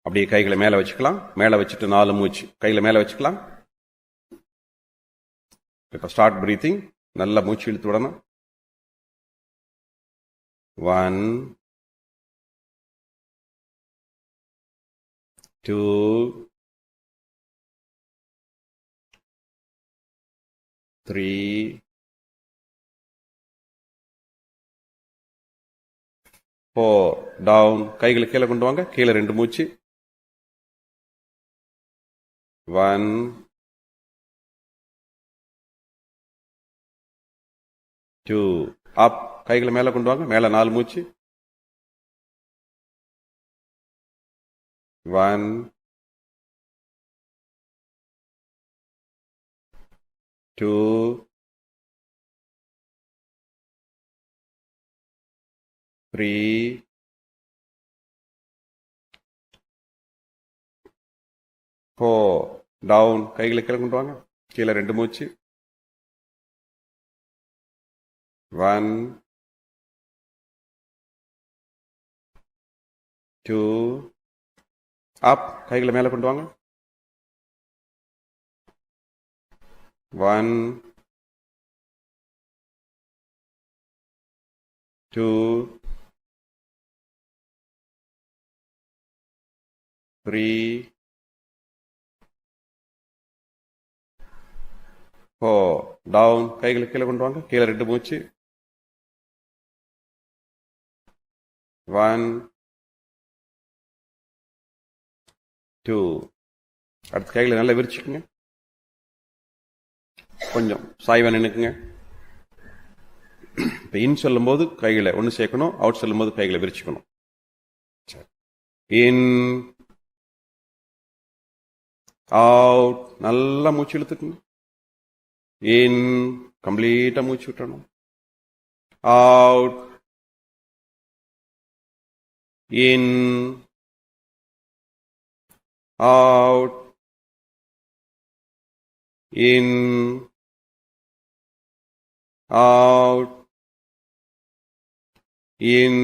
அப்படியே கைகளை மேல வச்சுக்கலாம். மேல வச்சுட்டு 4 மூச்சு கையில மேல வச்சுக்கலாம். இப்போ ஸ்டார்ட் பிரீத்திங். நல்லா மூச்சு இழுத்து விடணும். 1 2 3 4 டவுன். கைகளை கீழே கொண்டு வாங்க. கீழே 2 மூச்சு. 1 2 அப். கைகளை மேல கொண்டு வாங்க. மேல 4 மூச்சு. 1 2 3 4 டவுன். கைகளை கீழே கொண்டு வாங்க. கீழே 2 மூச்சு. 1 2 அப். கைகளை மேல கொண்டு வாங்க. 1 2 3 4 டவுன். கைகளை கீழே கொண்டு வாங்க. கீழே 2 மூச்சு. 1 2 அடுத்த கைகளை நல்லா விரிச்சுக்குங்க. கொஞ்சம் சாய்வா நின்னுக்குங்க. இப்போ இன் சொல்லும் போது கைகளை ஒன்று சேர்க்கணும். அவுட் சொல்லும் போது கைகளை விரிச்சுக்கணும். In out. நல்லா மூச்சு இழுத்துக்கணும். இன் கம்ப்ளீட்டா மூச்சு விட்டணும். Out. In out. In out. In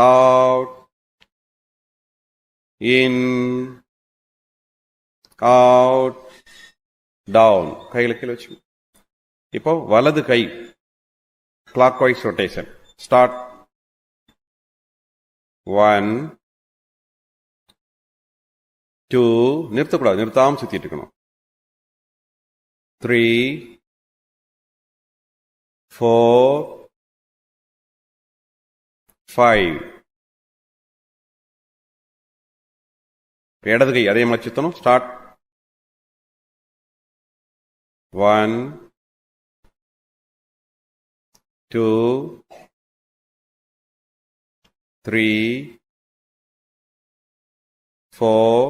out. In out. Down. கையில கீழே வச்சு. இப்போ வலது கை கிளாக் வைஸ் ரொட்டேஷன். ஸ்டார்ட். 1 2 நிறுத்தக்கூடாது. நிறுத்தாம சுத்திட்டு இருக்கணும். 3 4 5 இடது கை அதே மாதிரி சுத்தணும். ஸ்டார்ட். 1 2 3 4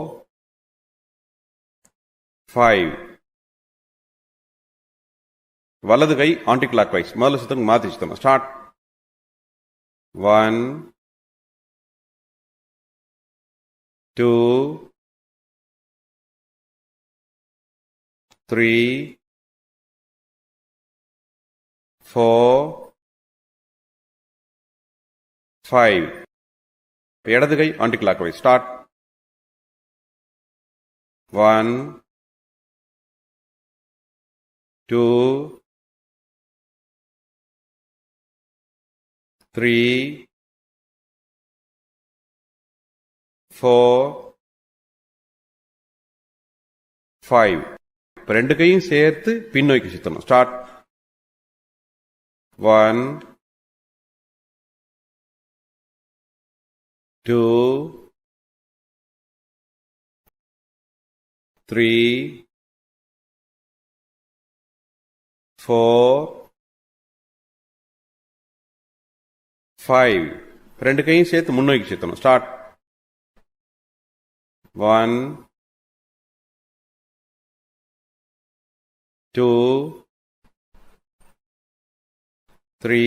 5 வலது கை ஆன்டி கிளாக் வைஸ். முதல்ல சுத்தம் மாத்தி சுத்தணும். ஸ்டார்ட். 1 2 3 4 5 இடது கை ஆன்டி கிளாக் வைஸ். ஸ்டார்ட். 1 2 3 4 5 இப்ப 2 கையும் சேர்த்து பின்னோக்கி சுத்தணும். ஸ்டார்ட். 1 2 3 4 5 2 கையும் சேர்த்து முன்னோக்கி சுத்தணும். ஸ்டார்ட். 1 2 3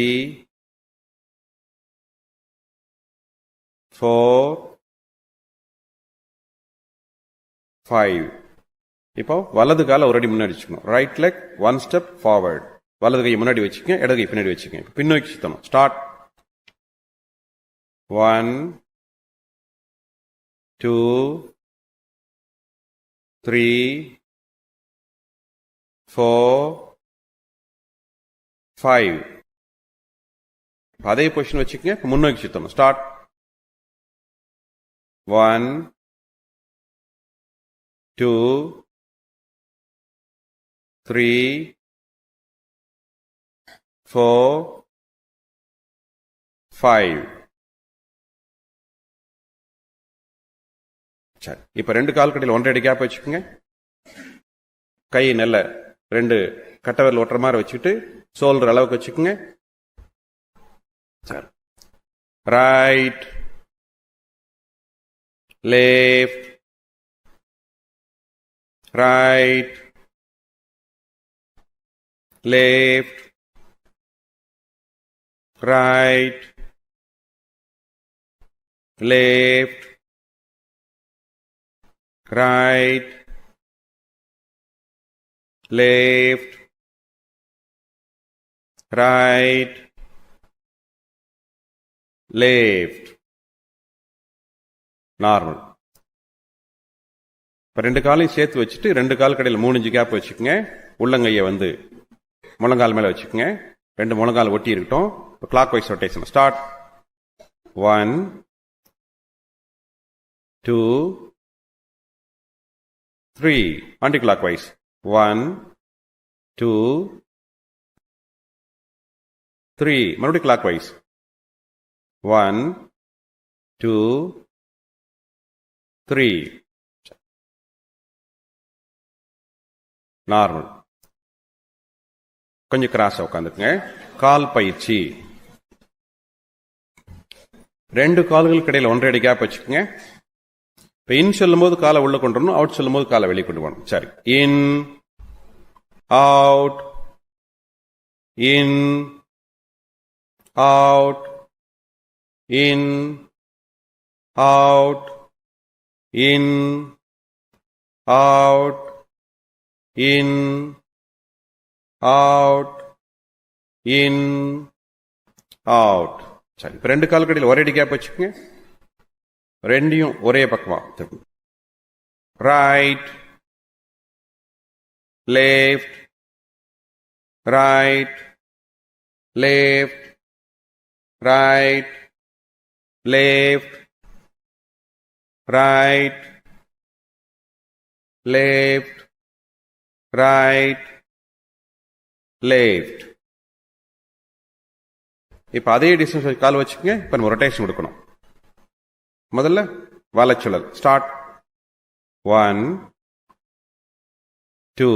4 5 இப்போ வலது கால ஒரு அடி முன்னாடி வச்சுக்கணும். Right leg 1 step forward. வலது கையை முன்னாடி வச்சுக்கங்க. இடது கை பின்னாடி வச்சுக்கங்க. பின்னோக்கி சுத்தணும். ஸ்டார்ட். 1 2 3 4 5. அதே பொசிஷன் வச்சுக்கங்க. முன்னோக்கி சுத்தணும். ஸ்டார்ட். 1 2 3 4 5. சரி, இப்ப ரெண்டு கால் கடையில் 1.5 அடி கேப் வச்சுக்கோங்க. கை நல்ல ரெண்டு கட்டவரில் ஒட்டுற மாதிரி வச்சுக்கிட்டு சோல்ற அளவுக்கு வச்சுக்கோங்க. சரி, right left right left, right, left, right, left, right, left. Normal. இப்ப ரெண்டு காலையும் சேர்த்து வச்சுட்டு ரெண்டு கால் கடையில் 3 இன்ச்சு கேப் வச்சுக்கோங்க. உள்ளங்கையை வந்து முழங்கால் மேல வச்சுக்கோங்க. ரெண்டு முழங்கால் ஒட்டி இருக்கட்டும். Clockwise rotation. Start. 1 2 3. Anti clock wise. 1 2 3. மறுபடியும் கிளாக் வைஸ். 1 2 3. நார்மல். கொஞ்சம் கிராஸா உட்காந்துக்குங்க. கால் பயிற்சி. ரெண்டு கால்களுக்கு இடையில 1.5 அடி கேப் வச்சுக்கோங்க. இப்ப இன் சொல்லும் போது காலை உள்ள கொண்டு வரணும், அவுட் சொல்லும் போது காலை வெளியே கொண்டு வரணும். சரி, இன் out in out in out in out in out in out. சரி, இப்ப ரெண்டு கால் கடையில் ஒரே அடி கேப் வச்சுக்கோங்க. ரெண்டையும் ஒரே பக்கமா திருப்பணும். Right left right left right left right left right left. இப்ப அதே டிஸ்டன்ஸ் கால் வச்சுக்கோங்க. இப்ப நம்ம ரொட்டேஷன் கொடுக்கணும். முதல்ல வலச்சுழல். ஸ்டார்ட். 1 2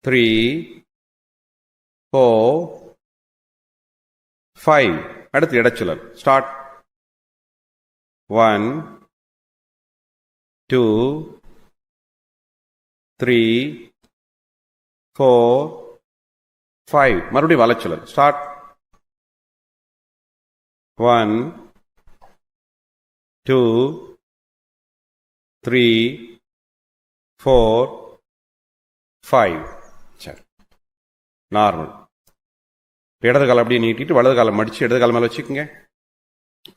3 4 5. அடுத்து இடச்சுழல். ஸ்டார்ட். 1 2 3 4 5. மறுபடியும் வலச்சுழல். ஸ்டார்ட். 1 2 3 4 5. சரி, நார்மல். இடது காலம் அப்படியே நீட்டிட்டு வலது காலம் மடிச்சு இடது காலம் மேல வச்சுக்கோங்க.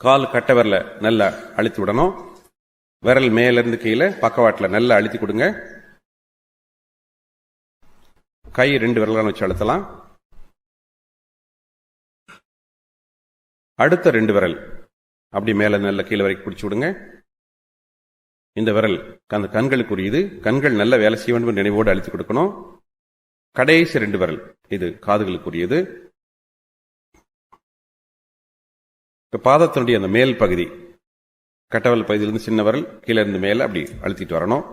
கால் கட்ட விரல நல்லா அழுத்தி விடணும். விரல் மேல இருந்து கீழே பக்கவாட்டில் நல்லா அழுத்தி கொடுங்க. கை ரெண்டு விரலான வச்சு அழுத்தலாம். அடுத்த ரெண்டு விரல் அப்படி மேல நல்ல கீழே வரைக்கும் பிடிச்சு விடுங்க. இந்த விரல் அந்த கண்களுக்குரியது. கண்கள் நல்ல வேலை செய்ய வேண்டும் நினைவோடு அழுத்தி கொடுக்கணும். கடைசி ரெண்டு விரல் இது காதுகளுக்குரியது. பாதத்தினுடைய அந்த மேல் பகுதி கட்டவல் பகுதியிலிருந்து சின்ன விரல் கீழே இருந்து மேல அப்படி அழுத்திட்டு வரணும்.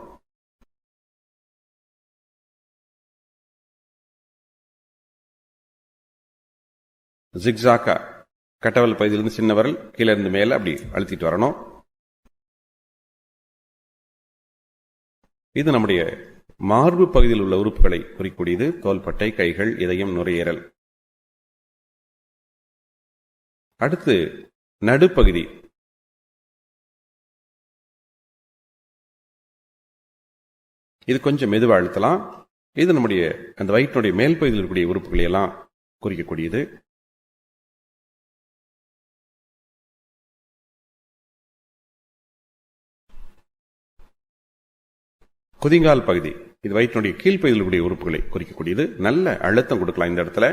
ஜிக்ஸாக்கா கட்டவல் பகுதியிலிருந்து சின்ன விரல் கீழே இருந்து மேல அப்படி அழுத்திட்டு வரணும். இது நம்முடைய மார்பு பகுதியில் உள்ள உறுப்புகளை குறிக்கூடியது. தோள்பட்டை, கைகள், இதயம், நுரையீரல். அடுத்து நடுப்பகுதி. இது கொஞ்சம் மெதுவா அழுத்தலாம். இது நம்முடைய அந்த வயிற்றுடைய மேல் பகுதியில் இருக்கக்கூடிய உறுப்புகளை எல்லாம் குறிக்கக்கூடியது. குதிங்கால் பகுதி இது வயிற்றினுடைய கீழ்ப்பகுதியில் கூடிய உறுப்புகளை குறிக்கக்கூடியது. நல்ல அழுத்தம் கொடுக்கலாம் இந்த இடத்துல.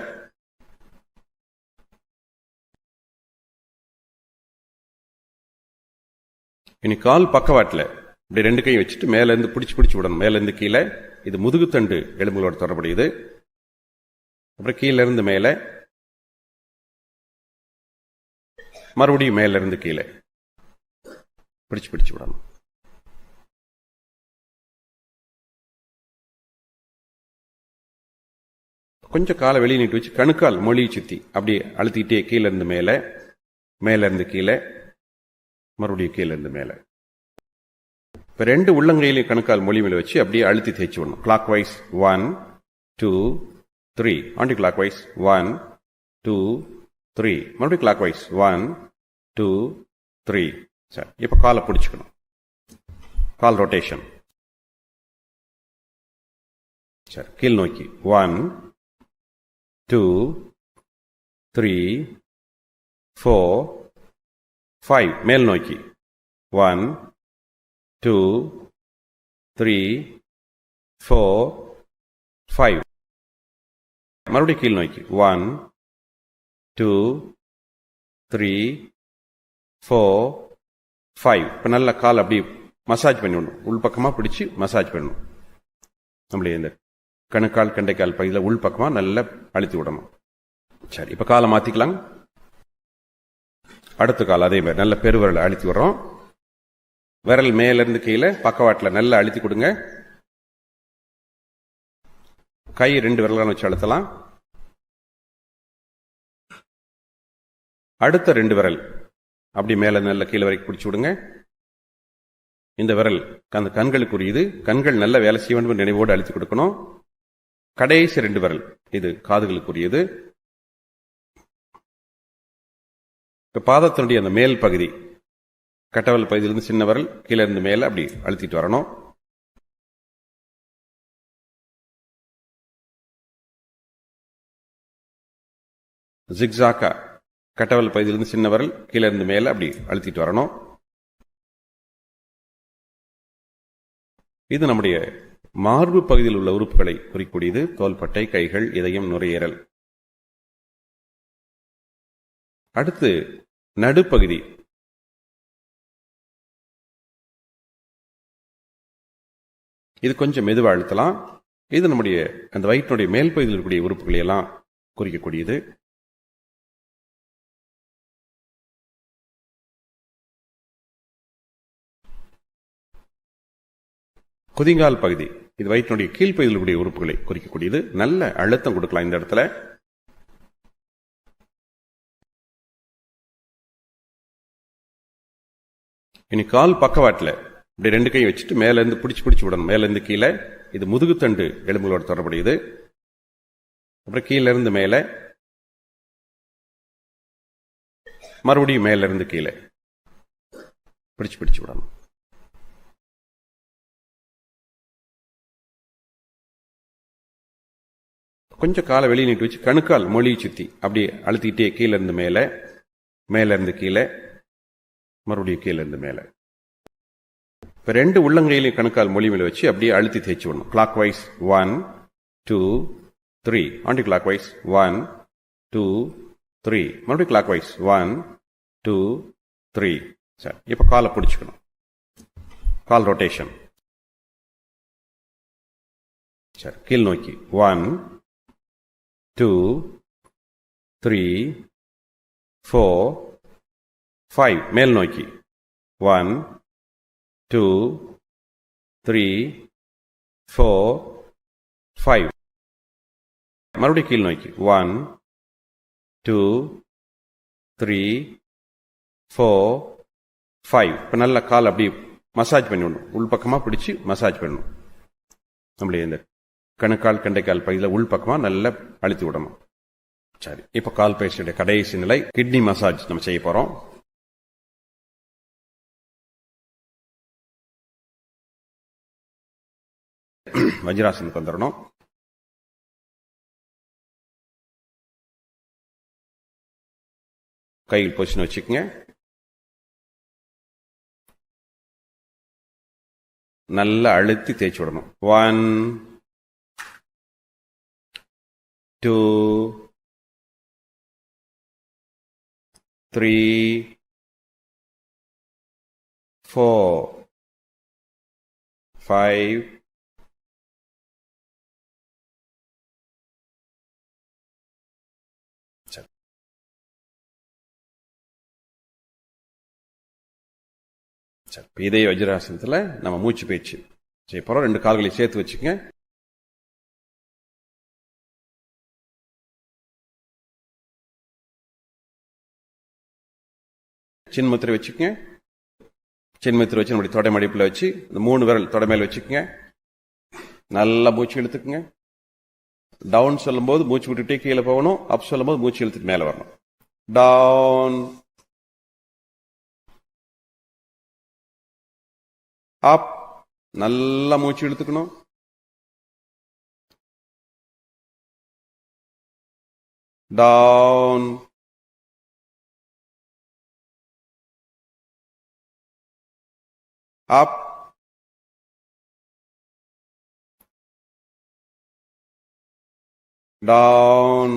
இனி கால் பக்கவாட்டில் இப்படி ரெண்டு கையும் வச்சுட்டு மேல இருந்து பிடிச்சு விடணும். மேல இருந்து கீழே. இது முதுகுத்தண்டு எலும்புகளோட தொடர்புடையது. அப்புறம் கீழே இருந்து மேல, மறுபடியும் மேல இருந்து கீழே பிடிச்சு விடணும். கொஞ்சம் காலை வெளியே நீட்டு வச்சு கணுக்கால் மொழியை சுத்தி அப்படியே அழுத்திக்கிட்டே கீழே இருந்து மேல, மேல இருந்து கீழே, மறுபடியும் கீழே இருந்து மேல. இப்ப ரெண்டு உள்ளங்கையிலையும் கணுக்கால் மொழி மேல வச்சு அப்படியே அழுத்தி தேய்ச்சி விடணும். Clock wise 1 2 3, aunty clock wise 1 2 3, மறுபடியும் கிளாக் வைஸ் 1 2 3. சரி, இப்ப காலை பிடிச்சுக்கணும். கால் ரொட்டேஷன். சரி, கீழ் நோக்கி 1 2 3 4 5, மேல் நோக்கி 1 2 3 4 5, மறுபடியும் கீழ் நோக்கி 1 2 3 4 5. இப்ப நல்ல கால் அப்படி மசாஜ் பண்ணி விடணும். உள்பக்கமா பிடிச்சு மசாஜ் பண்ணணும். நம்மளுடைய இந்த கணுக்கால் கண்டைக்கால் பகுதியில் உள்பக்கமா நல்லா அழுத்தி விடணும். சரி, இப்ப காலை மாத்திக்கலாம். அடுத்த கால் அதே மாதிரி நல்ல பெருவிரலை அழுத்தி விடுறோம். விரல் மேல இருந்து கீழே பக்கவாட்டில் நல்லா அழுத்தி கொடுங்க. கை ரெண்டு விரலான வச்சு அழுத்தலாம். அடுத்த ரெண்டு விரல் அப்படி மேல நல்ல கீழே வரைக்கும் பிடிச்சு விடுங்க. இந்த விரல் அந்த கண்களுக்குரியது. கண்கள் நல்ல வேலை செய்ய வேண்டும் நினைவோடு அழுத்தி கொடுக்கணும். கடைசி ரெண்டு விரல் இது காதுகளுக்குரியது. பாதத்தினுடைய அந்த மேல் பகுதி கட்டவல் பகுதியிலிருந்து சின்ன விரல் கீழே இருந்து மேல அப்படி அழுத்திட்டு வரணும். ஜிக்ஸாக்கா கட்டவல் பகுதியிலிருந்து சின்ன விரல் கீழே இருந்து மேல அப்படி அழுத்திட்டு வரணும். இது நம்முடைய மார்பு பகுதியில் உள்ள உறுப்புகளை குறிக்கூடியது. தோள்பட்டை, கைகள், இதயம், நுரையீரல். அடுத்து நடுப்பகுதி. இது கொஞ்சம் மெதுவா அழுத்தலாம். இது நம்முடைய அந்த வயிற்றுடைய மேல் பகுதியில் இருக்கக்கூடிய உறுப்புகளை எல்லாம் குறிக்கக்கூடியது. குதிங்கால் பகுதி இது வயிற்றுடைய கீழ்ப்பகுதியில் இருக்கக்கூடிய உறுப்புகளை குறிக்கக்கூடியது. நல்ல அழுத்தம் கொடுக்கலாம் இந்த இடத்துல. இனி கால் பக்கவாட்டில் இப்படி ரெண்டு கையும் வச்சுட்டு மேல இருந்து பிடிச்சு விடணும். மேல இருந்து கீழே. இது முதுகுத்தண்டு எலும்புகளோட தொடர்புடையது. அப்புறம் கீழே இருந்து மேல, மறுபடியும் மேல இருந்து கீழே பிடிச்சு விடணும். கொஞ்சம் காலை வெளியே நீட்டு வச்சு கணுக்கால் மொழியை சுத்தி அப்படியே அழுத்திக்கிட்டே கீழே இருந்து மேல, மேல இருந்து கீழே, மறுபடியும் கீழே இருந்து மேல. இப்ப ரெண்டு உள்ளங்கையிலையும் கணுக்கால் மொழி மேல வச்சு அப்படியே அழுத்தி தேய்ச்சி விடணும். Clock wise 1 2 3, aunty clock wise 1 2 3, மறுபடியும் கிளாக் வைஸ் 1 2 3. சரி, இப்ப காலை பிடிச்சுக்கணும். கால் ரொட்டேஷன். சரி, கீழ் நோக்கி 1 2 3 4 5, மேல் நோக்கி 1 2 3 4 5, மறுபடியும் கீழ் நோக்கி 1 2 3 4 5. இப்ப நல்ல கால் அப்படி மசாஜ் பண்ணி விடணும். உள்பக்கமா பிடிச்சு மசாஜ் பண்ணணும். நம்மளுடைய இந்த கணுக்கால் கண்டைக்கால் பகுதியில் உள்பக்கமா நல்லா அழுத்தி விடணும். சரி, இப்ப கால் பயிற்சியுடைய கடைசி நிலை கிட்னி மசாஜ் நம்ம செய்ய போறோம். வஜ்ராசனுக்கு வந்துடணும். கையில் பொசிஷன் வச்சுக்கோங்க. நல்லா அழுத்தி தேய்ச்சி விடணும். 1 2 3 4 5 இதே வஜ்ராசனத்துல நம்ம மூச்சு பயிற்சி செய்ய போறோம். 2 கால்களை சேர்த்து வச்சுக்கங்க. சின்முத்திரை வச்சுக்கங்க. சின்முத்திரை வச்சு நம்முடைய தொடை மடிப்புல வச்சு இந்த 3 விரல் தொடை மேல வச்சுக்கங்க. நல்லா மூச்சு இழுத்துக்குங்க. டவுன் சொல்லும் போது மூச்சு விட்டுட்டே கீழே போகணும். அப் சொல்லும் போது மூச்சு இழுத்துட்டு மேல வரணும். டவுன் அப், நல்லா மூச்சு இழுத்துக்கணும். Down up, down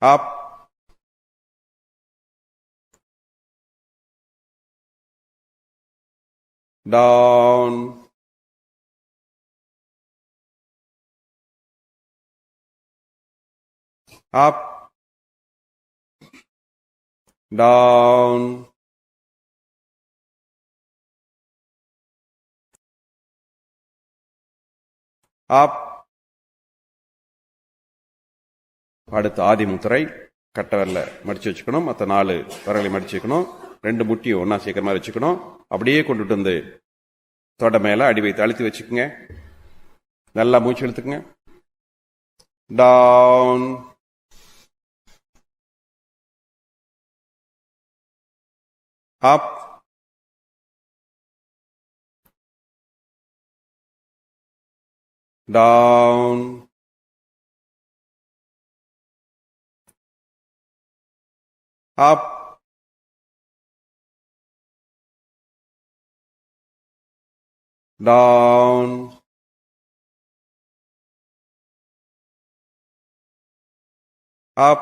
up, down, up, down, up. அடுத்து ஆதி முத்திரை. கட்டை வரல மடிச்சு வச்சுக்கணும். மற்ற 4 விரலை மடிச்சு வைக்கணும். 2 முட்டியும் ஒன்னா சேர்க்கிற மாதிரி வச்சுக்கணும். அப்படியே கொண்டுட்டு வந்து தொட மேல அடி வைத்து அழுத்தி வச்சுக்கோங்க. நல்லா மூச்சு இழுத்துக்குங்க. Down up, down up, down, up,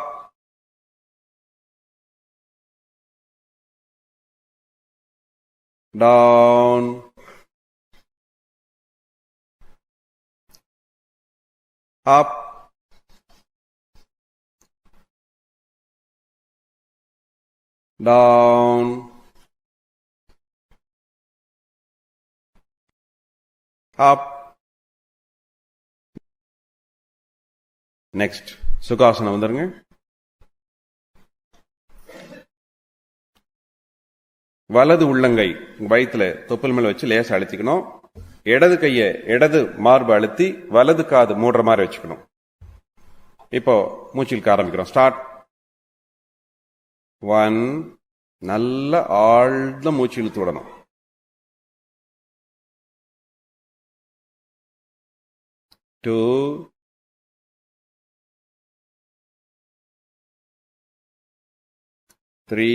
down, up, down, up. Next சுகாசனம் வந்துருங்க. வலது உள்ளங்கை வயிற்றுல தொப்புள் மேல வச்சு லேசா அழுத்திக்கணும். இடது கைய இடது மார்பு அழுத்தி வலது காது மூடுற மாதிரி வச்சுக்கணும். இப்போ மூச்சிலுக்கு ஆரம்பிக்கிறோம். ஸ்டார்ட். 1, நல்ல ஆழ்ந்த மூச்சு இழுத்து விடணும். 2, 3,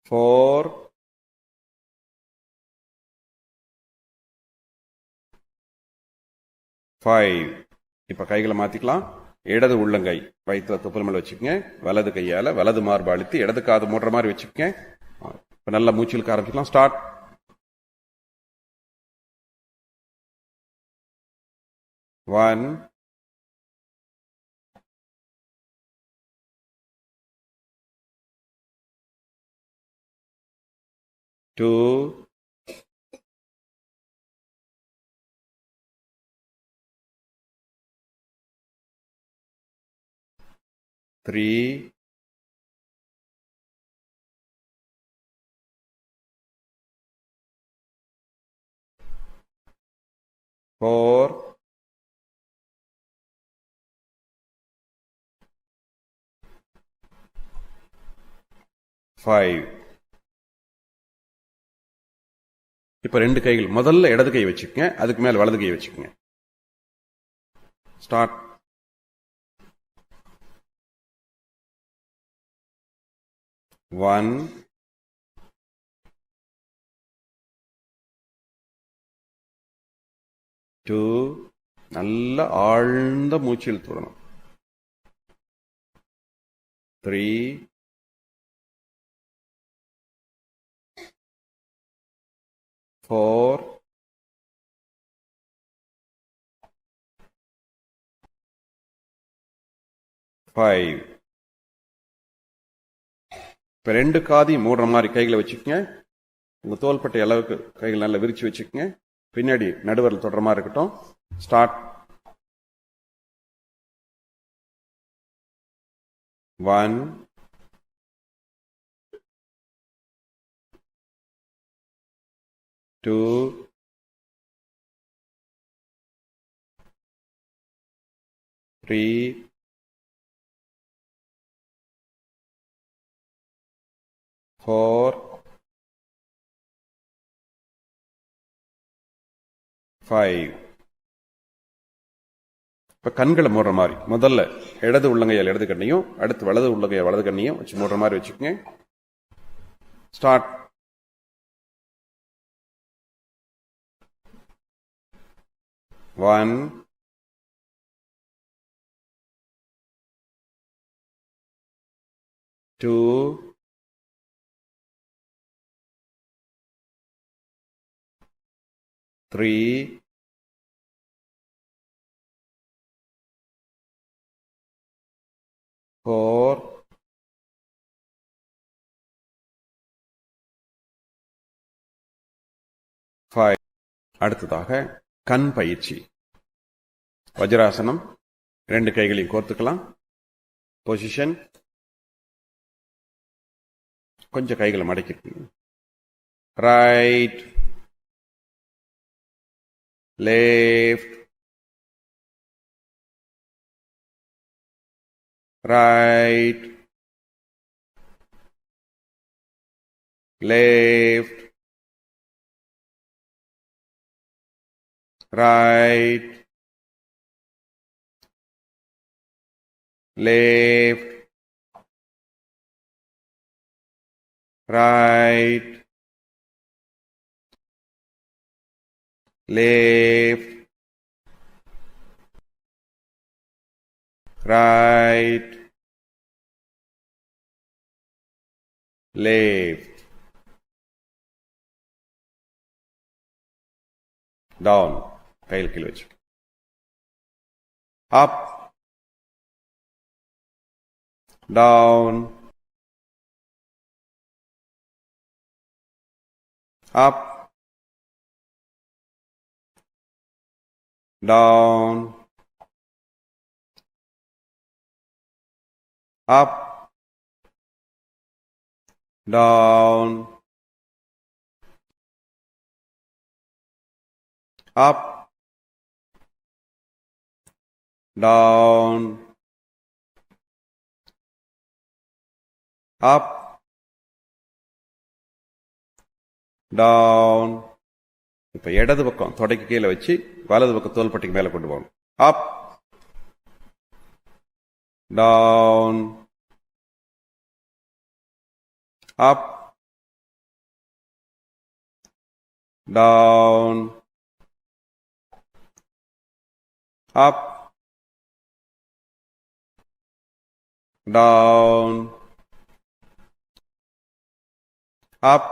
4, 5. இப்ப கைகளை மாத்திக்கலாம். இடது உள்ளங்கை வயிற்று தொப்புள் மேல வச்சுக்கங்க. வலது கையால வலது மார்பு அழுத்தி இடது காது மூடுற மாதிரி வச்சுக்கங்க. இப்ப நல்லா மூச்சு இழுக்க ஆரம்பிக்கலாம். ஸ்டார்ட். 1, 2, 3, 4, 5. இப்ப 2 கைகள் முதல்ல இடது கை வச்சுக்கங்க. அதுக்கு மேல வலது கை வச்சுக்கங்க. Start. 1, 2, நல்ல ஆழ்ந்த மூச்சு இழுத்து விடணும். 3, 4, 5. இப்ப 2 காதையும் மூடுற மாதிரி கைகளை வச்சுக்கோங்க. உங்க தோள்பட்டை அளவுக்கு கைகள் நல்லா விரிச்சு வச்சுக்கோங்க. பின்னாடி நடுவரில் தொடர மாதிரி இருக்கட்டும். ஸ்டார்ட். 1, 2, 3, 4, 5. இப்ப கண்களை மூடுற மாதிரி முதல்ல இடது உள்ளங்கையால் இடது கண்ணையும் அடுத்து வலது உள்ளங்கையால் வலது கண்ணையும் வச்சு மூடுற மாதிரி வச்சுக்கோங்க. ஸ்டார்ட். 1, 2, 3, 4, 5. அடுத்ததாக கண் பயிற்சி. வஜ்ராசனம். 2 கைகளையும் கோர்த்துக்கலாம். பொசிஷன். கொஞ்சம் கைகளை மடக்கிட்டு right, left, right, left, right, left, right, left, right, left, down, கையில் கீழ் வச்சு up, down, up, down, up, down, up, down, up, down. இப்ப இடது பக்கம் தொடைக்கு கீழே வச்சு வலது பக்கம் தோள்பட்டைக்கு மேல கொண்டு போகணும். up, down, up, down, up, down, up,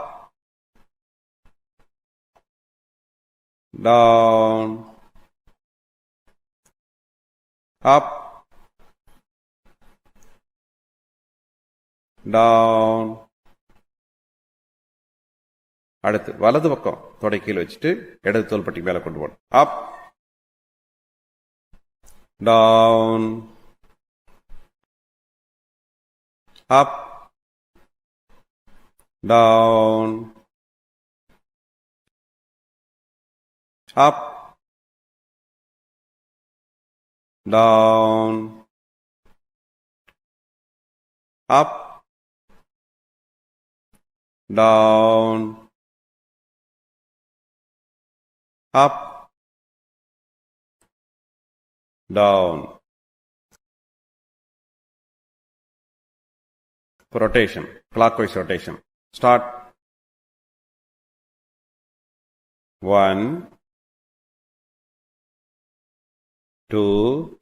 down, up, down. அடுத்து வலது பக்கம் தொடை கீழ் வச்சுட்டு இடது தோள்பட்டிக்கு மேல கொண்டு போகணும். அப், down, up, down, up, down, up, down, up, down. Rotation, clockwise rotation. Start. 1, 2,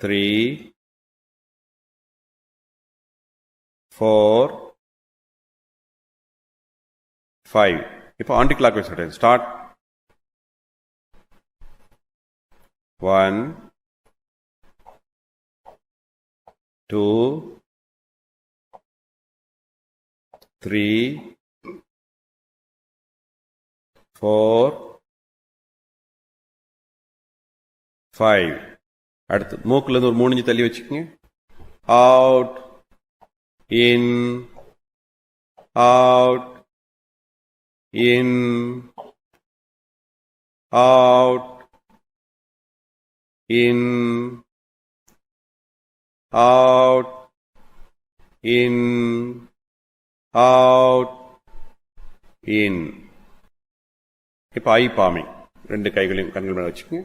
3, 4, 5. இப்போ anti clockwise rotation. Start. 1, 2, 3, 4, 5. அடுத்து மூக்குல இருந்து ஒரு 3 இன்ச் தள்ளி வச்சுக்கோங்க. Out, in, out, in, out, in, out, in, out, in. இப்போ ஐ பாமிங் 2 கைகளையும் கண்கள் மேல வச்சுக்கோங்க.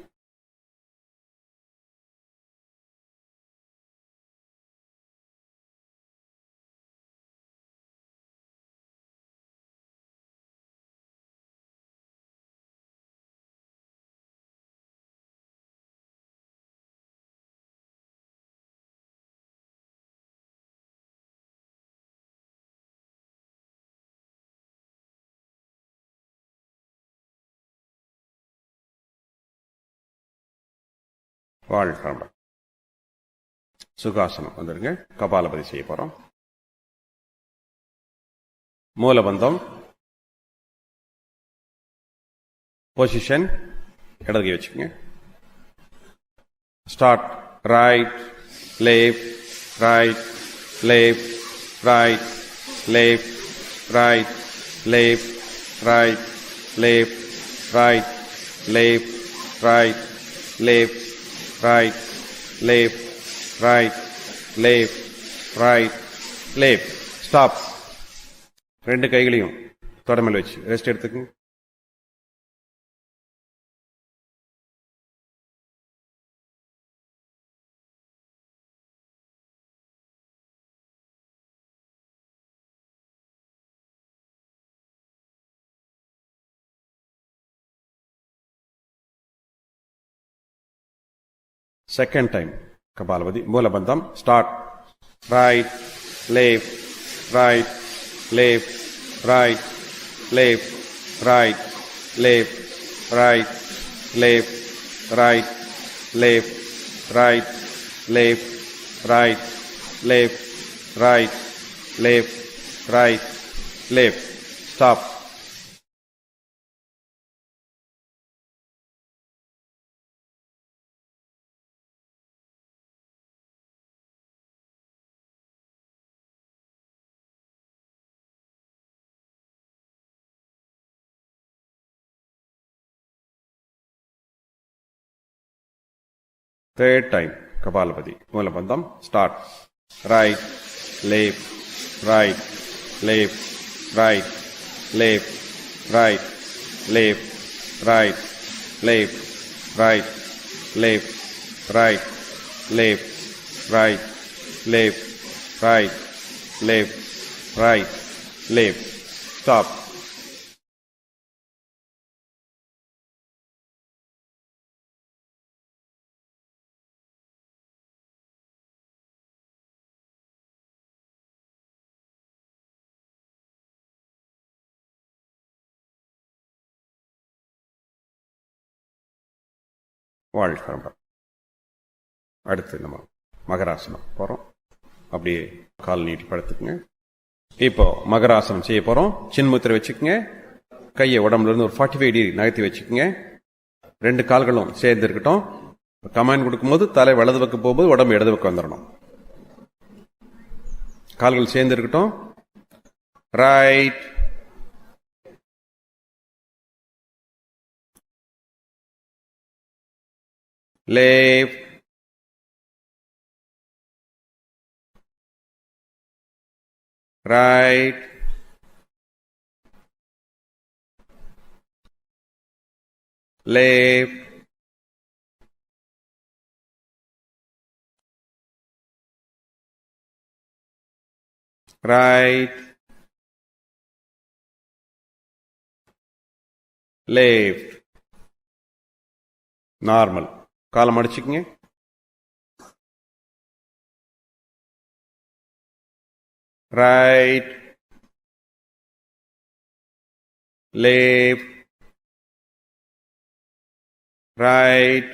வாழ்க்கை சுகாசனம் வந்துருங்க. கபாலபதி செய்ய போறோம். மூலபந்தம் பொசிஷன் இடது கை வச்சுக்கோங்க. Start. Right, left, right, left, right, left, right, left, right, left, right, left, right, left, right, left, right, left, right, left. Stop. 2 கைகளையும் தொடமையில் வச்சு ரெஸ்ட் எடுத்துக்கங்க. Second time, Kapalabhati, Mulabandham, start. Right, left, right, left, right, left, right, left, right, left, right, left, right, left, right, left, right, left, right, left. Stop. Third time, Kapalabhati, Mulabandham, start. Right, left, right, left, right, left, right, left, right, left, right, left, right, left, right, left, right, left, right, left. Stop. வாழ்க்கை. அடுத்து நம்ம மகராசனம் போறோம். அப்படியே கால் நீட்டி படுத்துக்குங்க. இப்போ மகராசனம் செய்ய போறோம். சின்முத்திரை வச்சுக்கோங்க. கையை உடம்புல இருந்து ஒரு 45 டிகிரி நகர்த்தி வச்சுக்கோங்க. 2 கால்களும் சேர்ந்து இருக்கட்டும். கமாண்ட் கொடுக்கும்போது தலை வலது பக்கம் போகும்போது உடம்பு இடது பக்கம் வந்துடணும். கால்கள் சேர்ந்து இருக்கட்டும். Right, left, right, left, right, left, normal. காலை மடிச்சுக்குங்க. ரைட், left, right,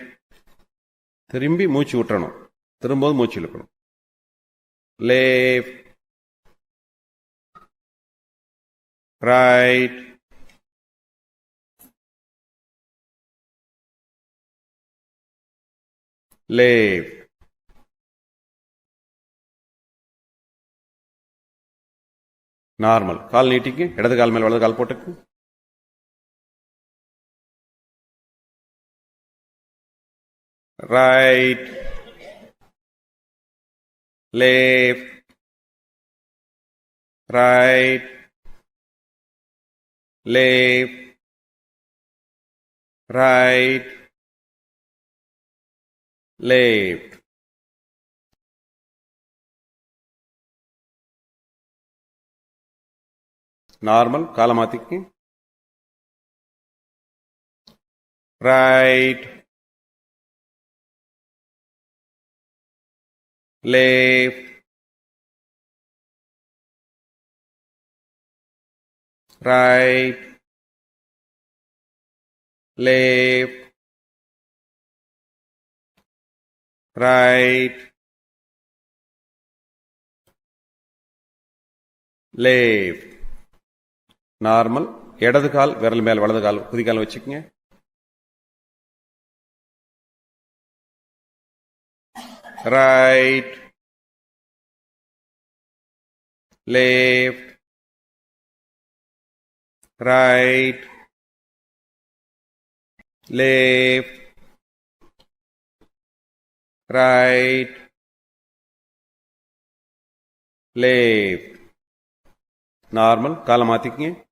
திரும்பி மூச்சு விட்டுறணும். திரும்பவும் மூச்சு இழுக்கணும். left, right, left, normal. கால் நீட்டிக்கு, இடது கால் மேல் வலது கால் போட்டுக்கு. right, left, right, left, right, left. Normal. காலை மாத்திக்கு. Right, left, right, left, right, left. Normal. இடது கால் விரல் மேல் வலது கால் குதிகால் வச்சுக்கோங்க. Right, left, right, left, right, left. Normal. காலை மாத்திக்கங்க.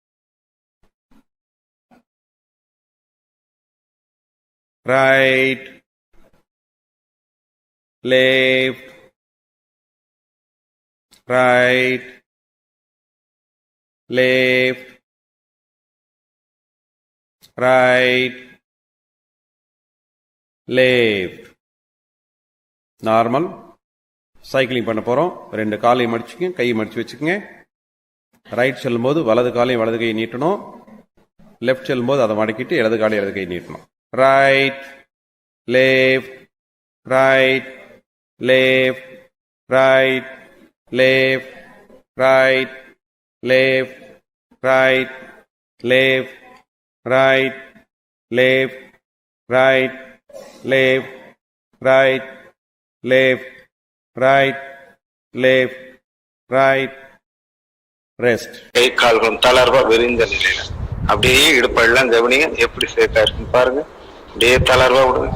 right, left, right, left, right, left. Normal. Cycling பண்ண போறோம். ரெண்டு காலையும் மடிச்சுக்க, கையை மடிச்சு வச்சுக்கோங்க. ரைட் செல்லும்போது வலது காலையும் வலது கையை நீட்டணும். லெஃப்ட் செல்லும்போது அதை மடக்கிட்டு இடது காலையும் இடது கையை நீட்டணும். Right, left, right, left, right, left, right, left, right, left, right, left, right, left, right, left, right, left, right, rest. கை கால்களும் தளர்வா விரிந்த நிலையில அப்படியே இடுப்பெல்லாம் கவனிங்க, எப்படி சேர்த்தா இருக்குன்னு பாருங்க. அப்படியே தளர்வா விடுங்க.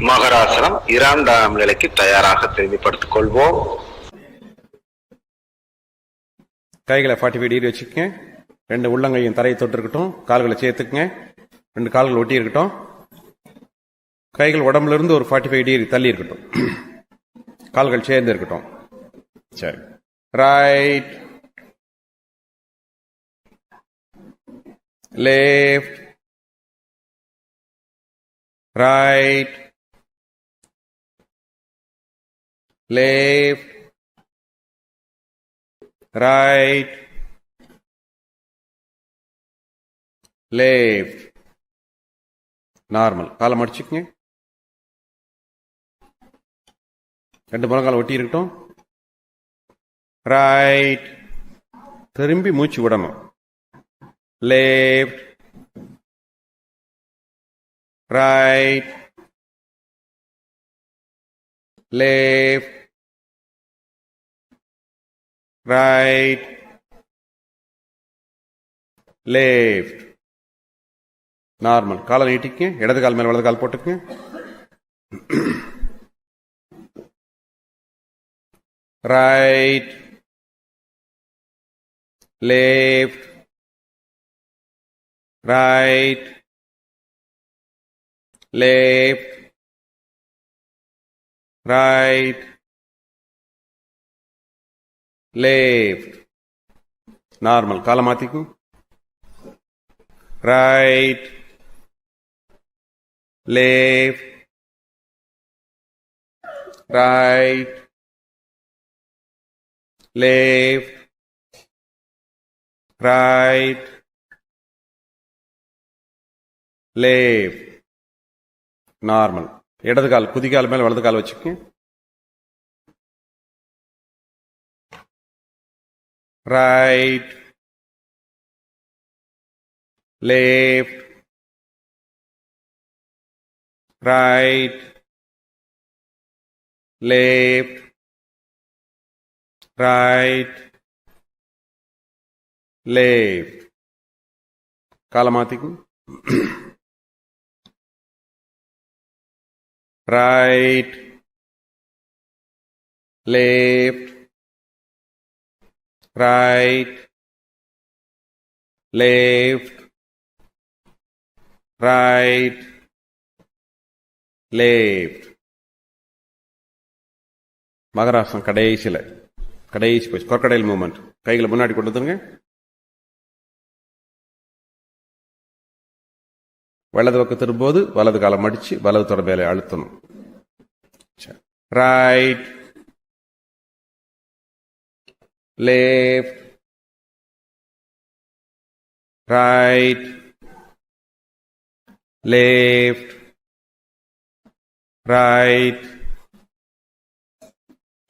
மகராசனம் இரண்டாம் நிலைக்கு தயாராக திரும்பிப்படுத்திக் கொள்வோம். கைகளை 45 டிகிரி வச்சுக்கங்க. ரெண்டு உள்ளங்கையும் தரையை தொட்டு இருக்கட்டும். கால்களை சேர்த்துக்குங்க. ரெண்டு கால்கள் ஒட்டி இருக்கட்டும். கைகள் உடம்புல இருந்து ஒரு 45 டிகிரி தள்ளி இருக்கட்டும். கால்கள் சேர்ந்து இருக்கட்டும். சரி. Right, left, right, left, right, left. Normal. காலை மடிச்சுக்குங்க. ரெண்டு முழங்கால் ஒட்டி இருக்கட்டும். ரைட், திரும்பி மூச்சு விடணும். Left, right, left, right, left. Normal. காலை நீட்டிக்கங்க. இடது கால் மேல வலது கால் போட்டுக்கங்க. Right, left, right, left, right, left. Normal. காலை மாத்திக்கும். Right, left, right, left, right, left. Normal. இடது கால் குதிகால் மேல வலது கால் வச்சுக்கங்க. Right, left, right, left, right, left. காலை மாத்திக்கும். Right, left, right, left, right, left. மகராசனம் கடைசி போச்சு. Crocodile movement. கைகளை முன்னாடி கொண்டு வந்துருங்க. வலது பக்கம் திரும்போது வலது காலை மடிச்சு வலது தொட மேலே அழுத்தணும். Right, left, right, left, right,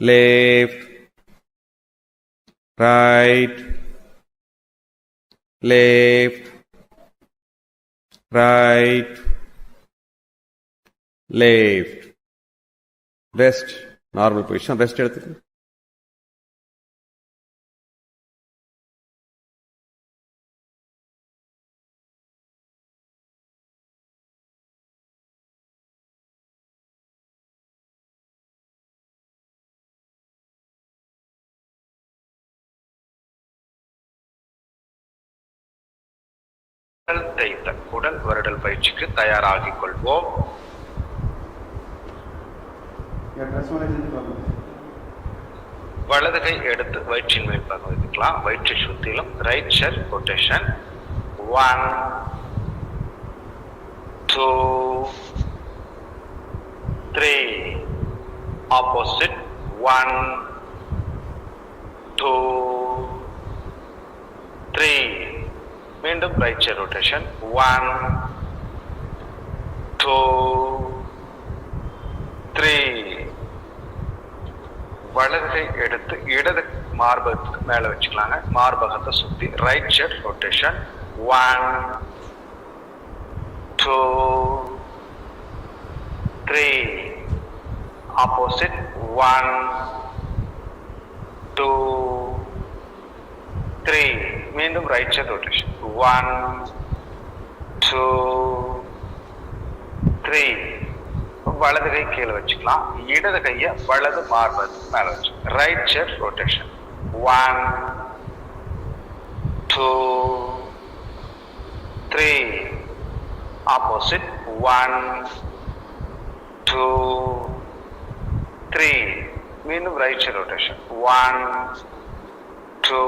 left, right, left, right, left. Rest. Normal position. Rest எடுத்துக்கு. தேய்த்த உடல் வருடல் பயிற்சிக்கு தயாராகிக் கொள்வோம். வலது கை எடுத்து வயிற்றின் மேல் பகுதிக்கலாம். வயிற்றை சுத்திலும் ரைட் ஷெல் ரொட்டேஷன். 1 2 3. ஆப்போசிட். 1 2 3. மீண்டும் ரைட் ஷெல் ரொட்டேஷன். 1 2 3. வலது கை எடுத்து இடது மார்பகத்துக்கு மேல வச்சுக்கலாங்க. மார்பகத்தை சுத்தி ரைட் ஷெல் ரொட்டேஷன். 1 2 3. ஆப்போசிட். 1 2 3. மீண்டும் ரைட் ஷெல் ரொட்டேஷன். 1 2 3. வலது கை கீழே வச்சுக்கலாம். இடது கையை வலது மார்பகத்துக்கு மேல வச்சு ரைட் ஷெல் ரொட்டேஷன். 1 2 3. ஆப்போசிட். 1 2 3. மீண்டும் ரைட் ஷெல் ரொட்டேஷன். 1 2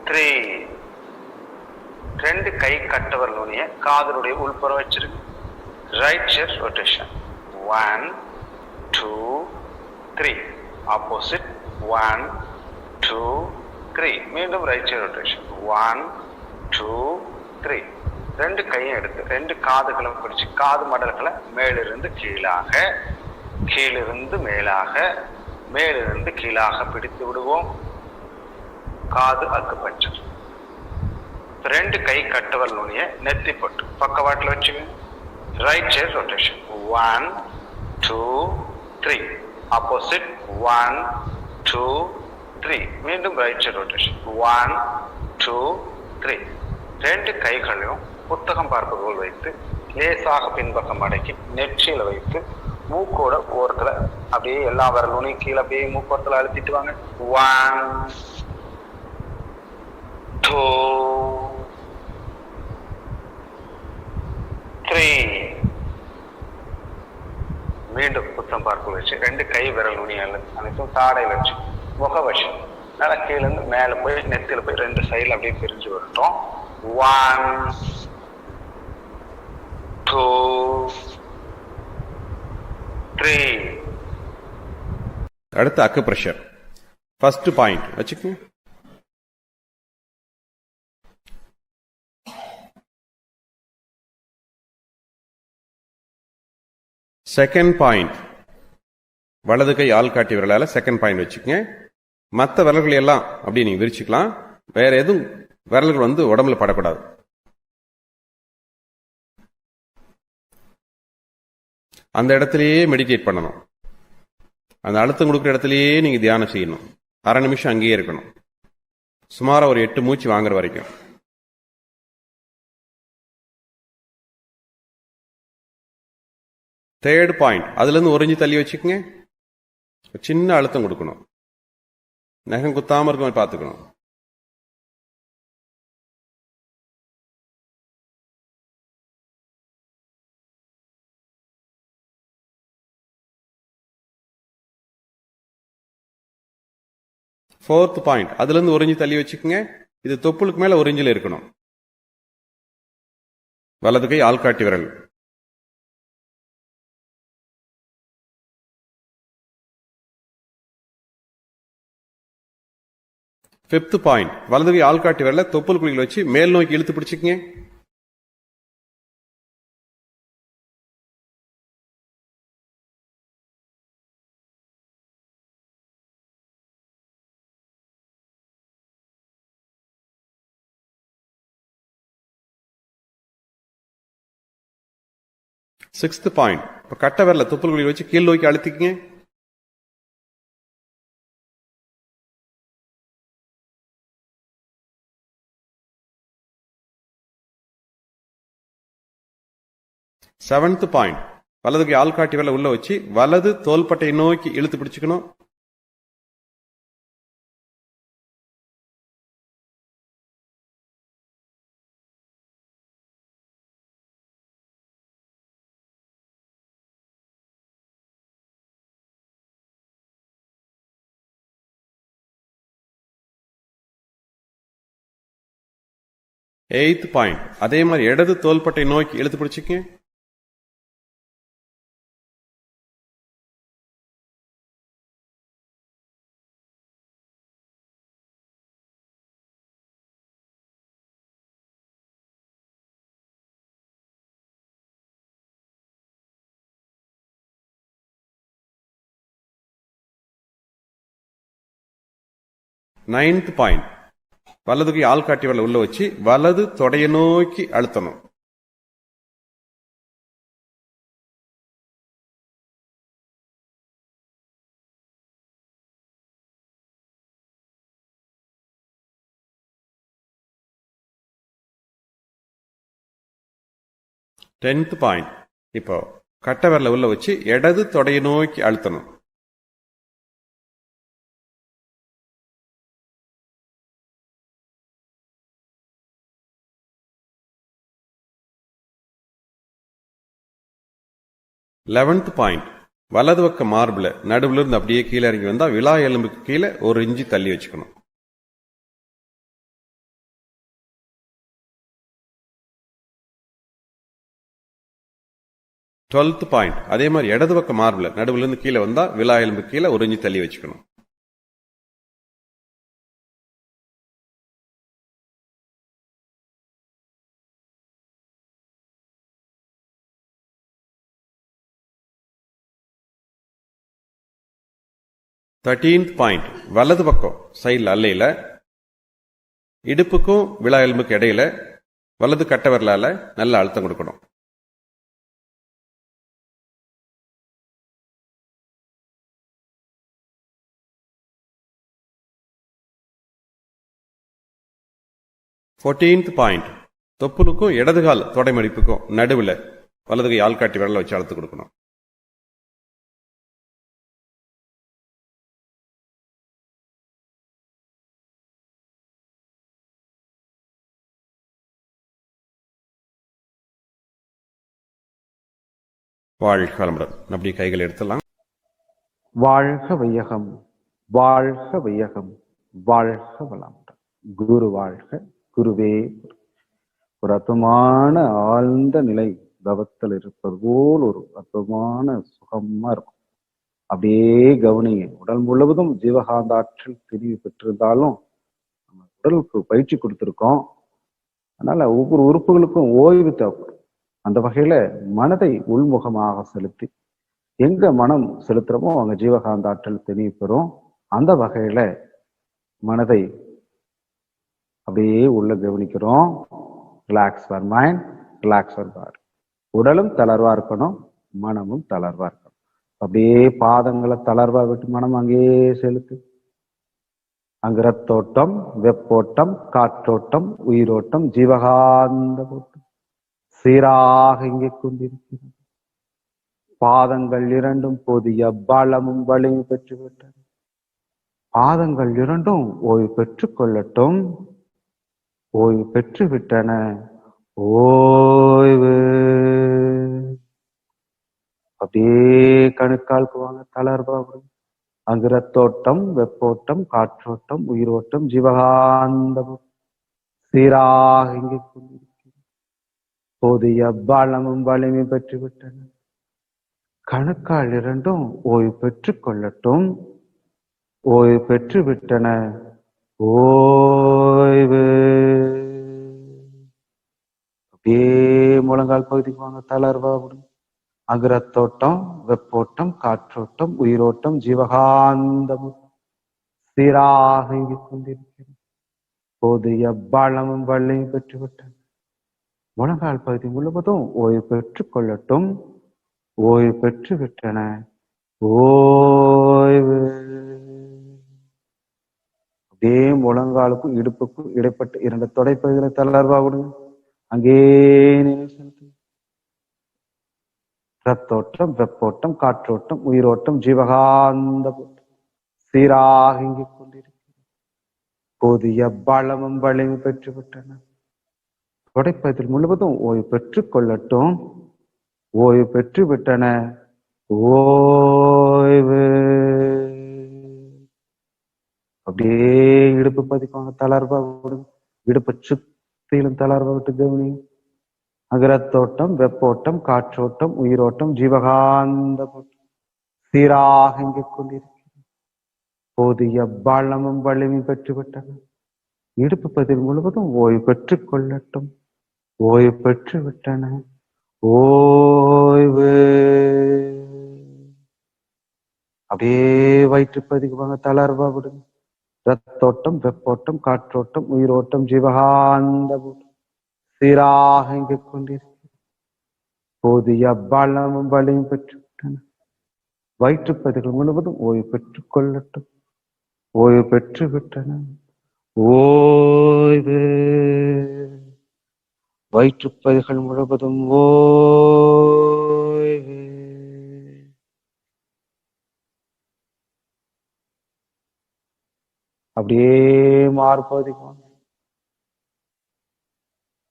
3. ரெண்டு கை கட்டவர் நுனிய காதலுடைய உள்புறம் வச்சிருக்கு. Right shell rotation. 1 2 3. ஆப்போசிட். 1 2 3. மீண்டும் ரைட் ஷெல் ரொட்டேஷன். 1 2 3. ரெண்டு கையும் எடுத்து ரெண்டு காதுகளும் பிடிச்சு காது மடல்களை மேலிருந்து கீழாக, கீழிருந்து மேலாக, மேலிருந்து கீழாக பிடித்து விடுவோம். காது அக்குபஞ்சர். ரெண்டு கை கட்டவல் நுனிய நெத்தி போட்டு பக்கவாட்டில் வச்சுங்க. Right shell rotation. 1 2 3. ஆப்போசிட். 1 2 3. மீண்டும் ரைட் ஷெல் ரொட்டேஷன். 1 2 3. ரெண்டு கைகளையும் புத்தகம் பார்ப்பது வைத்து லேசாக பின்பக்கம் மடக்கி நெற்றியில வைத்து மூக்கோட ஓரத்துல அப்படியே எல்லா விரலும் கீழே அப்படியே மூக்கோரத்துல அழுத்திட்டு வாங்க. 1 2 3. மீண்டும் புத்தம் பார்க்க வச்சு 2 கை விரல் நுனி அனைத்தும் தாடை வச்சு முக வச்சு நல்லா கீழே இருந்து மேல போய் நெத்தியில போய் 2 சைடுல அப்படியே பிரிஞ்சு வரட்டும். 1 2 3. அடுத்து அக்கு பிரஷர். ஃபர்ஸ்ட் பாயிண்ட் வச்சுக்கோங்க. செகண்ட் பாயிண்ட் வலது கை ஆள்காட்டி விரலால செகண்ட் பாயிண்ட் வச்சுக்கோங்க. மற்ற விரல்கள் எல்லாம் அப்படி நீங்க விரிச்சுக்கலாம். வேற எதுவும் விரல்கள் வந்து உடம்புல படக்கூடாது. அந்த இடத்துலயே மெடிடேட் பண்ணணும். அந்த அழுத்தம் கொடுக்குற இடத்துலயே நீங்க தியானம் செய்யணும். அரை நிமிஷம் அங்கேயே இருக்கணும். சுமாரா ஒரு 8 மூச்சு வாங்குற வரைக்கும். தேர்ட் பாயிண்ட் அதுல இருந்து ஒரு இன்ச்சு தள்ளி வச்சுக்கோங்க. சின்ன அழுத்தம் கொடுக்கணும். நகம் குத்தாம இருக்க மாதிரி பார்த்துக்கணும். ஃபோர்த் பாயிண்ட் அதுல இருந்து ஒரு இன்ச்சு தள்ளி வச்சுக்கோங்க. இது தொப்புளுக்கு மேல ஒரு இன்ச்சில் இருக்கணும். வலது கை ஆள்காட்டி விரல். ஃபிஃப்த் பாயிண்ட் வலது கை ஆள்காட்டி விரல தொப்புள் குழியில் வச்சு மேல் நோக்கி இழுத்து பிடிச்சுக்கங்க. சிக்ஸ்த் பாயிண்ட் இப்ப கட்ட விரல தொப்புள் குழியில் வச்சு கீழ் நோக்கி அழுத்திக்கங்க. செவன்த் பாயிண்ட் வலது கை ஆள்காட்டி விரல உள்ள வச்சு வலது தோள்பட்டை நோக்கி இழுத்து பிடிச்சுக்கணும். எய்த் பாயிண்ட் அதே மாதிரி இடது தோள்பட்டை நோக்கி இழுத்து பிடிச்சுக்கங்க. நைன்த் பாயிண்ட் வலது கை ஆள்காட்டி விரல உள்ள வச்சு வலது தொடைய நோக்கி அழுத்தணும். டென்த் பாயிண்ட் இப்போ கட்ட விரல உள்ள வச்சு இடது தொடைய நோக்கி அழுத்தணும். லெவன்த் பாயிண்ட் வலது பக்க மார்பில் நடுவுல இருந்து அப்படியே கீழே இறங்கி வந்தா விலா எலும்புக்கு கீழே ஒரு இன்ச்சு தள்ளி வச்சுக்கணும். டுவெல்த் பாயிண்ட் அதே மாதிரி இடது பக்க மார்பில் நடுவுல இருந்து கீழே வந்தா விலா எலும்புக்கு கீழே ஒரு இன்ச்சு தள்ளி வச்சுக்கணும். தேர்டீன்த் பாயிண்ட் வலது பக்கம் சைடில் அல்லையில இடுப்புக்கும் விலா எலும்புக்கு இடையில வலது கட்ட விரலால நல்ல அழுத்தம் கொடுக்கணும். ஃபோர்டீன்த் பாயிண்ட் தொப்புளுக்கும் இடது கால் தொடை மடிப்புக்கும் நடுவில் வலது கை ஆள்காட்டி விரலை வச்சு அழுத்து கொடுக்கணும். வாழ்க வளமுடன். அப்படியே கைகள் எடுத்துடலாம். வாழ்க வையகம், வாழ்க வையகம், வாழ்க வளமுடன். குரு வாழ்க, குருவே. ஒரு அற்புதமான ஆழ்ந்த நிலை தவத்தில் இருப்பது போல் ஒரு அற்புதமான சுகமா இருக்கும். அப்படியே கவனிங்க. உடல் முழுவதும் ஜீவகாந்த ஆற்றல் பிரிவு பெற்றிருந்தாலும் நம்ம உடலுக்கு பயிற்சி கொடுத்துருக்கோம். அதனால ஒவ்வொரு உறுப்புகளுக்கும் ஓய்வு தேவைப்படும். அந்த வகையில மனதை உள்முகமாக செலுத்தி எங்க மனம் செலுத்துறோமோ அங்க ஜீவகாந்த ஆற்றல் தெளிவு பெறும். அந்த வகையில மனதை அப்படியே உள்ள கவனிக்கிறோம். Relax for mind, relax for பாடி. உடலும் தளர்வா இருக்கணும், மனமும் தளர்வா இருக்கணும். அப்படியே பாதங்களை தளர்வா விட்டு மனம் அங்கேயே செலுத்து. அங்கு ரத்தோட்டம், வெப்போட்டம், காற்றோட்டம், உயிரோட்டம், ஜீவகாந்த ஓட்டம் சீராக இங்கே கொண்டிருக்கிறது. பாதங்கள் இரண்டும் போதிய பலமும் வலிமை பெற்றுவிட்டன. பாதங்கள் இரண்டும் ஓய்வு பெற்றுக் கொள்ளட்டும். ஓய்வு பெற்று விட்டன. ஓய்வு. அப்படியே கணுக்காலுக்கு வாங்க, தளர்வா. அங்கு ரத்தோட்டம், வெப்போட்டம், காற்றோட்டம், உயிரோட்டம், ஜீவகாந்தம் சீராக இங்கே கொண்டிருக்கிறது. போதிய பலமும் வலிமை பெற்றுவிட்டன. கணுக்கால் இரண்டும் ஓய்வு பெற்றுக் கொள்ளட்டும். ஓய்வு பெற்று விட்டன. ஓய்வு. அப்படியே முழங்கால் பகுதிக்கு வாங்க, தளர்வா. அங்கு ரத்தோட்டம், வெப்போட்டம், காற்றோட்டம், உயிரோட்டம், ஜீவகாந்தம் சீராக இயங்கிக் கொண்டிருக்கிறது. போதிய பலமும் வலிமை பெற்றுவிட்டன. முழங்கால் பகுதி முழுவதும் ஓய்வு பெற்றுக் கொள்ளட்டும். ஓய்வு பெற்று விட்டன. ஓய்வு. அப்படியே முழங்காலுக்கும் இடுப்புக்கும் இடைப்பட்ட இரண்டு தொடைப்பகுதிகளை தளர்வா விடுங்க. அங்கே நினைவு செலுத்து. ரத்தோட்டம், வெப்போட்டம், காற்றோட்டம், உயிரோட்டம், ஜீவகாந்த சீராக இயங்கிக் கொண்டிருக்கிறது. போதிய பலமும் வலிமை பெற்று விட்டன. தொடைப்பகுதி முழுவதும் ஓய்வு பெற்றுக் கொள்ளட்டும். ஓய்வு பெற்று விட்டன. ஓய்வு. அப்படியே இடுப்பு பதிப்பாங்க, தளர்வா விடுங்க. இடுப்பு சுத்திலும் தளர்வா விட்டு கவனி. அகரத்தோட்டம், வெப்போட்டம், காற்றோட்டம், உயிரோட்டம், ஜீவகாந்த சீராக இயங்கிக் கொண்டிருக்கிறது. போதிய பலமும் வலிமை பெற்று விட்டன. இடுப்பு பதில் முழுவதும் ஓய்வு பெற்றுக் கொள்ளட்டும். ஓய்வு பெற்று விட்டன. ஓய்வு. அப்படியே வயிற்றுப்பதிக்கு வாங்க, தளர்வா விடுங்க. ரத்தோட்டம், வெப்போட்டம், காற்றோட்டம், உயிரோட்டம், ஜீவகாந்த சீராக இயங்கிக் கொண்டிருக்கிறது. போதிய பலமும் வலியும் பெற்று விட்டன. வயிற்றுப்பதிகள் முழுவதும் ஓய்வு பெற்றுக் கொள்ளட்டும். ஓய்வு பெற்று விட்டன. ஓய்வு. வயிற்றுப்பதிகள் முழுவதும் ஓய்வு. அப்படியே மார்பகுதிக்கு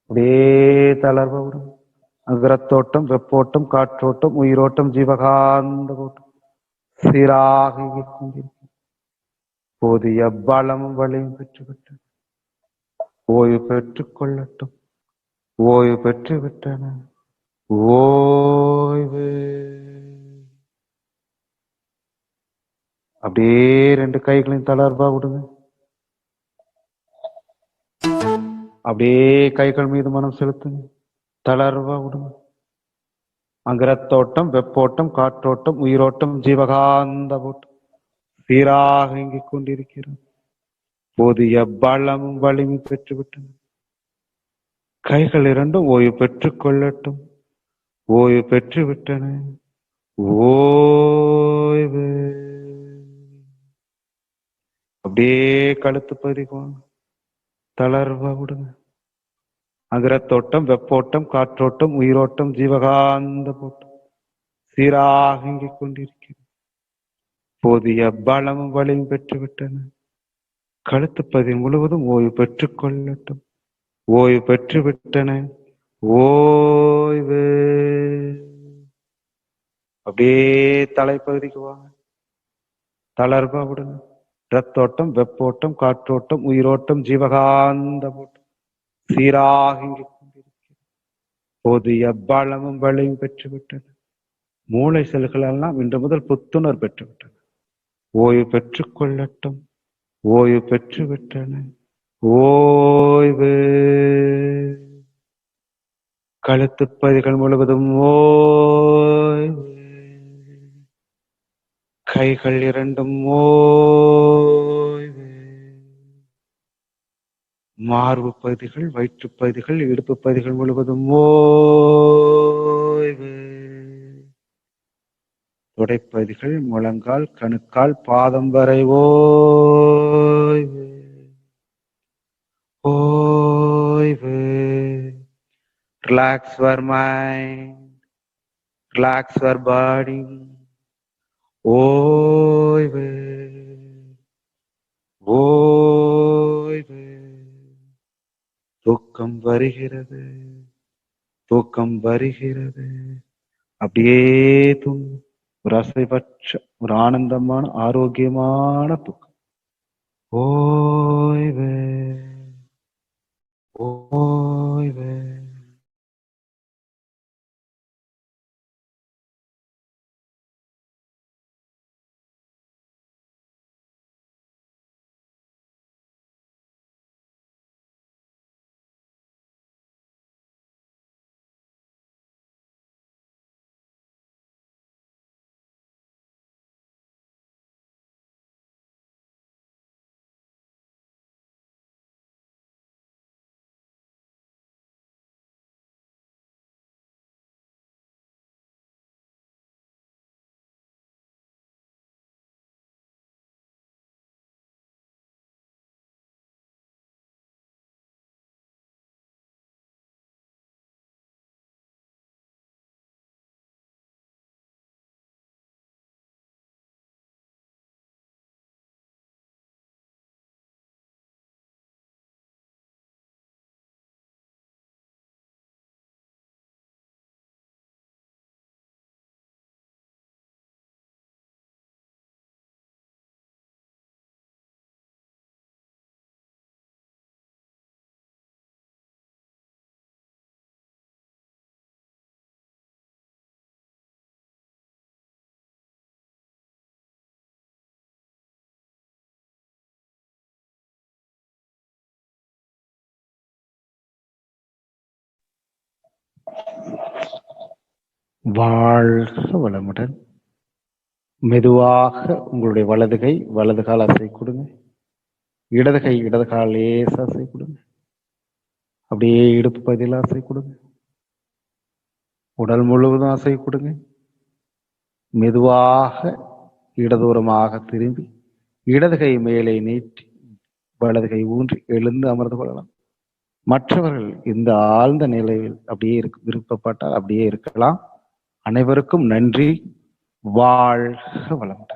அப்படியே தளர்வா விடும். அகரத்தோட்டம், வெப்போட்டம், காற்றோட்டம், உயிரோட்டம், ஜீவகாந்த ஓட்டம் சீராக இயங்கிக் கொண்டிருக்கிறது. போதிய பலமும் வலியும் பெற்றுவிட்டன. ஓய்வு பெற்றுக் கொள்ளட்டும். ஓய்வு பெற்று விட்டன. ஓய்வு. அப்படியே ரெண்டு கைகளையும் தளர்வா விடுங்க. அப்படியே கைகள் மீது மனம் செலுத்துங்க. தளர்வா விடுங்க. அங்கு ரத்தோட்டம், வெப்போட்டம், காற்றோட்டம், உயிரோட்டம், ஜீவகாந்த ஓட்டம் சீராக இயங்கிக் கொண்டிருக்கிறது. போதிய பலமும் வலிமை பெற்றுவிட்டன. கைகள் இரண்டும் ஓய்வு பெற்றுக் கொள்ளட்டும். ஓய்வு பெற்று விட்டன. ஓய்வு. அப்படியே கழுத்து பகுதிக்கு தளர்வா விடுங்க. அங்கு ரத்தோட்டம், வெப்போட்டம், காற்றோட்டம், உயிரோட்டம், ஜீவகாந்த போட்டம் சீராக இயங்கிக் கொண்டிருக்கிறது. போதிய பலமும் வலியும் பெற்றுவிட்டன. கழுத்து பகுதி முழுவதும் ஓய்வு பெற்றுக் கொள்ளட்டும். ஓய்வு பெற்று விட்டன. ஓய்வு. அப்படியே தலைப்பகுதிக்கு வாங்க. தளர்வா விடுங்க. ரத்தோட்டம், வெப்போட்டம், காற்றோட்டம், உயிரோட்டம், ஜீவகாந்த போட்டம் சீராக இயங்கிக் கொண்டிருக்கிறது. போதிய பலமும் வலியும் பெற்றுவிட்டன. மூளை செல்கள் எல்லாம் இன்று முதல் புத்துணர் பெற்றுவிட்டன. ஓய்வு பெற்றுக் கொள்ளட்டும். ஓய்வு பெற்று விட்டன. ஓய்வு. கழுத்து பகுதிகள் முழுவதும் ஓய்வு. கைகள் இரண்டும் ஓய்வு. மார்பு பகுதிகள், வயிற்று பகுதிகள், இடுப்பு பகுதிகள் முழுவதும் ஓய்வு. தொடைப்பகுதிகள், முழங்கால், கணுக்கால், பாதம் வரை ஓய்வு. ஓய்வு. Relax your mind. Relax your body. ஓய்வு. ஓய்வு. தூக்கம் வருகிறது. தூக்கம் வருகிறது. அப்படியே தூங்கும். ஒரு அசைவற்ற, ஒரு ஆனந்தமான, ஆரோக்கியமான தூக்கம். ஓய்வு. ஓய்வு. வாழ்க வளமுடன். மெதுவாக உங்களுடைய வலது கை வலது கால் அசை கொடுங்க. இடது கை இடது கால் லேசா அசை கொடுங்க. அப்படியே இடுப்பு பகுதியில் அசை கொடுங்க. உடல் முழுவதும் அசை கொடுங்க. மெதுவாக இடதுபுறமாக திரும்பி இடது கை மேலே நீட்டி வலது கை ஊன்றி எழுந்து அமர்ந்து கொள்ளலாம். மற்றவர்கள் இந்த ஆழ்ந்த நிலையில் அப்படியே விருப்பப்பட்டால் அப்படியே இருக்கலாம். அனைவருக்கும் நன்றி. வாழ்க வளமுடன்.